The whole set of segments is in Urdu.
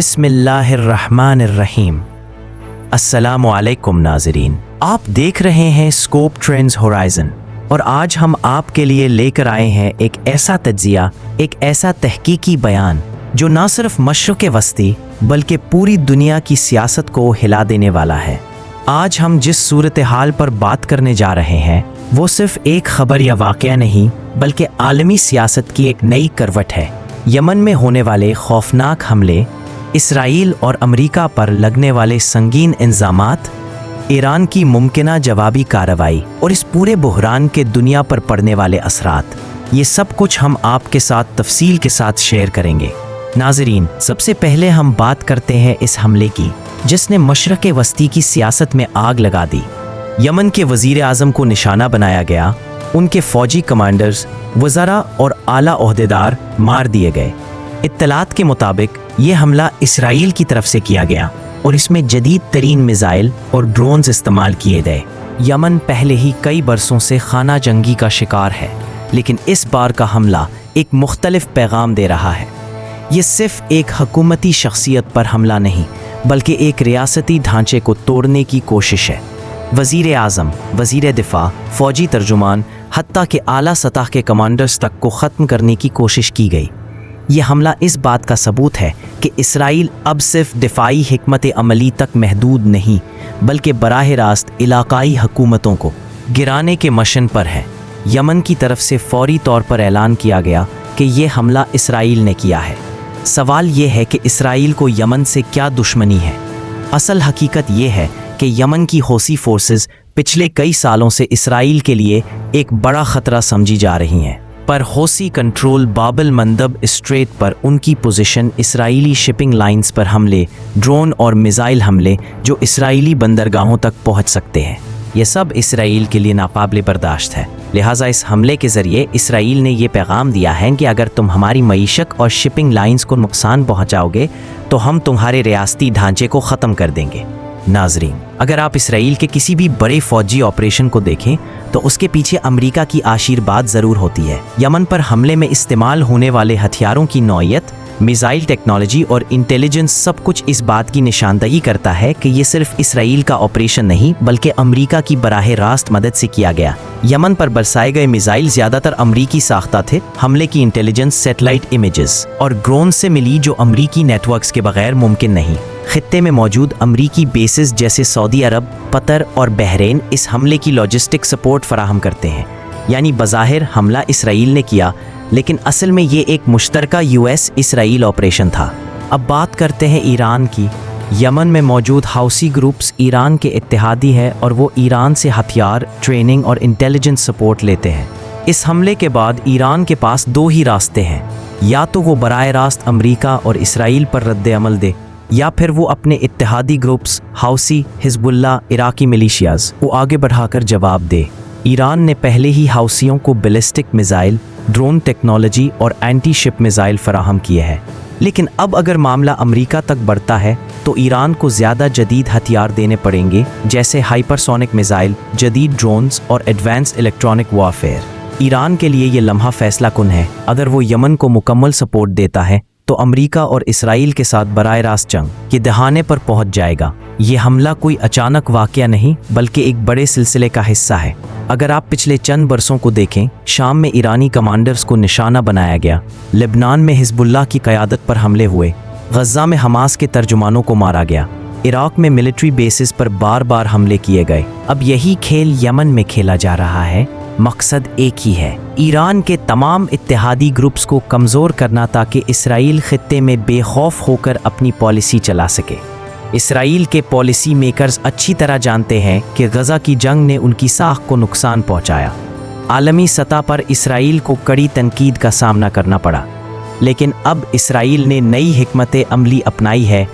بسم اللہ الرحمن الرحیم۔ السلام علیکم ناظرین، آپ دیکھ رہے ہیں اسکوپ ٹرینڈز ہورائزن، اور آج ہم آپ کے لیے لے کر آئے ہیں ایک ایسا تجزیہ، ایک ایسا تحقیقی بیان جو نہ صرف مشرق وسطی بلکہ پوری دنیا کی سیاست کو ہلا دینے والا ہے۔ آج ہم جس صورتحال پر بات کرنے جا رہے ہیں وہ صرف ایک خبر یا واقعہ نہیں بلکہ عالمی سیاست کی ایک نئی کروٹ ہے۔ یمن میں ہونے والے خوفناک حملے، اسرائیل اور امریکہ پر لگنے والے سنگین الزامات، ایران کی ممکنہ جوابی کارروائی اور اس پورے بحران کے دنیا پر پڑنے والے اثرات، یہ سب کچھ ہم آپ کے ساتھ تفصیل کے ساتھ شیئر کریں گے۔ ناظرین، سب سے پہلے ہم بات کرتے ہیں اس حملے کی جس نے مشرق وسطی کی سیاست میں آگ لگا دی۔ یمن کے وزیر اعظم کو نشانہ بنایا گیا، ان کے فوجی کمانڈرز، وزراء اور اعلیٰ عہدیدار مار دیے گئے۔ اطلاعات کے مطابق یہ حملہ اسرائیل کی طرف سے کیا گیا اور اس میں جدید ترین میزائل اور ڈرونز استعمال کیے گئے۔ یمن پہلے ہی کئی برسوں سے خانہ جنگی کا شکار ہے، لیکن اس بار کا حملہ ایک مختلف پیغام دے رہا ہے۔ یہ صرف ایک حکومتی شخصیت پر حملہ نہیں بلکہ ایک ریاستی ڈھانچے کو توڑنے کی کوشش ہے۔ وزیر اعظم، وزیر دفاع، فوجی ترجمان، حتیٰ کہ اعلیٰ سطح کے کمانڈرز تک کو ختم کرنے کی کوشش کی گئی۔ یہ حملہ اس بات کا ثبوت ہے کہ اسرائیل اب صرف دفاعی حکمت عملی تک محدود نہیں بلکہ براہ راست علاقائی حکومتوں کو گرانے کے مشن پر ہے۔ یمن کی طرف سے فوری طور پر اعلان کیا گیا کہ یہ حملہ اسرائیل نے کیا ہے۔ سوال یہ ہے کہ اسرائیل کو یمن سے کیا دشمنی ہے؟ اصل حقیقت یہ ہے کہ یمن کی حوثی فورسز پچھلے کئی سالوں سے اسرائیل کے لیے ایک بڑا خطرہ سمجھی جا رہی ہیں۔ پر حوثی کنٹرول باب المندب اسٹریٹ پر ان کی پوزیشن، اسرائیلی شپنگ لائنز پر حملے، ڈرون اور میزائل حملے جو اسرائیلی بندرگاہوں تک پہنچ سکتے ہیں، یہ سب اسرائیل کے لیے ناقابل برداشت ہے۔ لہٰذا اس حملے کے ذریعے اسرائیل نے یہ پیغام دیا ہے کہ اگر تم ہماری معیشت اور شپنگ لائنز کو نقصان پہنچاؤ گے تو ہم تمہارے ریاستی ڈھانچے کو ختم کر دیں گے۔ ناظرین، اگر آپ اسرائیل کے کسی بھی بڑے فوجی آپریشن کو دیکھیں تو اس کے پیچھے امریکہ کی آشیرواد ضرور ہوتی ہے۔ یمن پر حملے میں استعمال ہونے والے ہتھیاروں کی نوعیت، میزائل ٹیکنالوجی اور انٹیلیجنس سب کچھ اس بات کی نشاندہی کرتا ہے کہ یہ صرف اسرائیل کا آپریشن نہیں بلکہ امریکہ کی براہ راست مدد سے کیا گیا۔ یمن پر برسائے گئے میزائل زیادہ تر امریکی ساختہ تھے۔ حملے کی انٹیلیجنس سیٹلائٹ امیجز اور ڈرون سے ملی جو امریکی نیٹ ورکس کے بغیر ممکن نہیں۔ خطے میں موجود امریکی بیسز جیسے سعودی عرب، قطر اور بحرین اس حملے کی لاجسٹک سپورٹ فراہم کرتے ہیں۔ یعنی بظاہر حملہ اسرائیل نے کیا لیکن اصل میں یہ ایک مشترکہ یو ایس اسرائیل آپریشن تھا۔ اب بات کرتے ہیں ایران کی۔ یمن میں موجود حوثی گروپس ایران کے اتحادی ہیں اور وہ ایران سے ہتھیار، ٹریننگ اور انٹیلیجنس سپورٹ لیتے ہیں۔ اس حملے کے بعد ایران کے پاس دو ہی راستے ہیں، یا تو وہ براہ راست امریکہ اور اسرائیل پر رد عمل دے یا پھر وہ اپنے اتحادی گروپس حوثی، حزب اللہ، عراقی ملیشیاز کو آگے بڑھا کر جواب دے۔ ایران نے پہلے ہی حوثیوں کو بیلسٹک میزائل، ڈرون ٹیکنالوجی اور اینٹی شپ میزائل فراہم کیے ہیں، لیکن اب اگر معاملہ امریکہ تک بڑھتا ہے تو ایران کو زیادہ جدید ہتھیار دینے پڑیں گے جیسے ہائپر سونک میزائل، جدید ڈرونز اور ایڈوانس الیکٹرانک وارفیئر۔ ایران کے لیے یہ لمحہ فیصلہ کن ہے۔ اگر وہ یمن کو مکمل سپورٹ دیتا ہے تو امریکہ اور اسرائیل کے ساتھ براہ راست جنگ کے دہانے پر پہنچ جائے گا۔ یہ حملہ کوئی اچانک واقعہ نہیں بلکہ ایک بڑے سلسلے کا حصہ ہے۔ اگر آپ پچھلے چند برسوں کو دیکھیں، شام میں ایرانی کمانڈرز کو نشانہ بنایا گیا، لبنان میں حزب اللہ کی قیادت پر حملے ہوئے، غزہ میں حماس کے ترجمانوں کو مارا گیا، عراق میں ملٹری بیسز پر بار بار حملے کیے گئے۔ اب یہی کھیل یمن میں کھیلا جا رہا ہے۔ مقصد ایک ہی ہے، ایران کے تمام اتحادی گروپس کو کمزور کرنا تاکہ اسرائیل خطے میں بے خوف ہو کر اپنی پالیسی چلا سکے۔ اسرائیل کے پالیسی میکرز اچھی طرح جانتے ہیں کہ غزہ کی جنگ نے ان کی ساکھ کو نقصان پہنچایا۔ عالمی سطح پر اسرائیل کو کڑی تنقید کا سامنا کرنا پڑا، لیکن اب اسرائیل نے نئی حکمت عملی اپنائی ہے،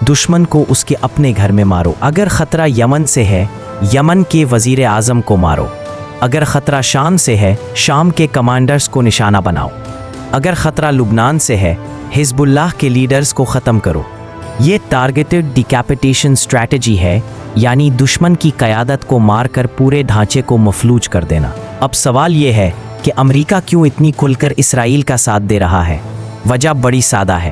دشمن کو اس کے اپنے گھر میں مارو۔ اگر خطرہ یمن سے ہے، یمن کے وزیر اعظم کو مارو۔ اگر خطرہ شام سے ہے، شام کے کمانڈرز کو نشانہ بناؤ۔ اگر خطرہ لبنان سے ہے، حزب اللہ کے لیڈرز کو ختم کرو۔ یہ ٹارگیٹڈ ڈیکیپیٹیشن اسٹریٹجی ہے، یعنی دشمن کی قیادت کو مار کر پورے ڈھانچے کو مفلوج کر دینا۔ اب سوال یہ ہے کہ امریکہ کیوں اتنی کھل کر اسرائیل کا ساتھ دے رہا ہے؟ وجہ بڑی سادہ ہے۔